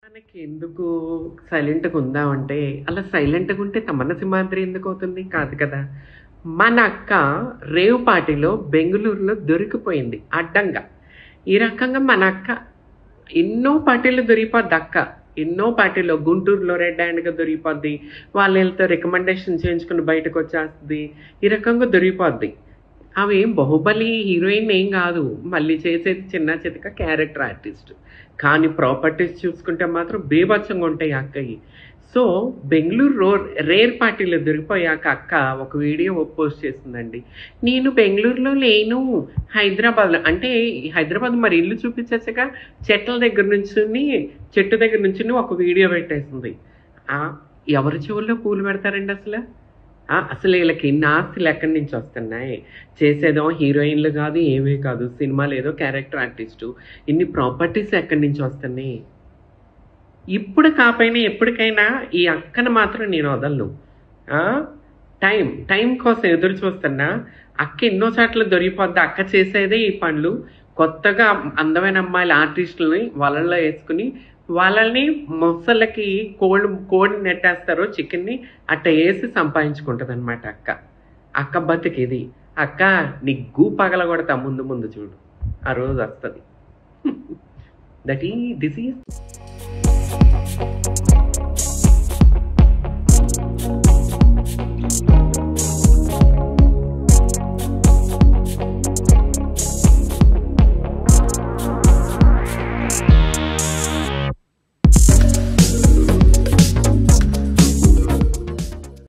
మనకి ఎందుకు సైలెంట్‌గా ఉందామంటే, అలా సైలెంట్‌గా ఉంటే తమన్నా సింహాద్రి ఎందుకవుతుంది? కాదు కదా! మన అక్క రేవ్ పార్టీలో బెంగుళూరులో దొరికిపోయింది అడ్డంగా. ఈ రకంగా మన అక్క ఎన్నో పార్టీల్లో దొరికిపోద్ది అక్క. ఎన్నో పార్టీల్లో గుంటూరులో రెడ్ హ్యాండ్‌గా దొరికిపోద్ది. వాళ్ళీళ్ళతో రికమెండేషన్ చేయించుకొని బయటకొచ్చేస్తది. ఈ రకంగా దొరికిపోద్ది. ఆమె ఏం 'బాహుబలి' హీరోయిన్ ఏం గాదు. మళ్ళీ చేసేది చిన్న చితక క్యారెక్టర్ ఆర్టిస్ట్. కానీ ప్రాపర్టీస్ చూసుకుంటే మాత్రం బీభత్సంగా ఉంటాయి ఆ అక్కయి. సో, బెంగుళూరు రేర్ పార్టీలో దొరికిపోయాక అక్క ఒక వీడియో పోస్ట్ చేసిందండి. నేను బెంగుళూరులో లేను, హైదరాబాద్‌లో అంటే హైదరాబాద్ మరి ఇల్లు చూపించచ్చుగా. చెట్ల దగ్గర నుంచుని, చెట్టు దగ్గర నుంచుని ఒక వీడియో పెట్టేసింది. ఎవరి చెవుల్లో పూలు పెడతారండి అసల? అసలు వీళ్ళకి ఇన్ని ఆస్తులు ఎక్కడి నుంచి వస్తున్నాయి? చేసేదేమో హీరోయిన్‌లు గాదు, ఏమీ కాదు. సినిమాలో ఏదో క్యారెక్టర్ ఆర్టిస్టు. ఇన్ని ప్రాపర్టీస్ ఎక్కడి నుంచి వస్తున్నాయి? ఇప్పుడు కాపోయినా ఎప్పటికైనా ఈ అక్కను మాత్రం నేను వదలను. ఆ! టైం కోసం ఎదురు చూస్తున్నా. అక్క ఎన్నో చోట్ల దొరికిపోద్ది. అక్క చేసేదే ఈ పనులు. కొత్తగా అందమైన అమ్మాయిల ఆర్టిస్టులని వలల్లో యేసుకొని, వాళ్ళని మొసళ్ళకి కోడిని నెట్టేస్తారో చికెన్‌ని అట్ట యేసి సంపాదించుకుంటదనమాట అక్క. అక్క బతుకిది. అక్క నీ పగలగొడతా ముందు ముందు చూడు. ఆ రోజొస్తది. This is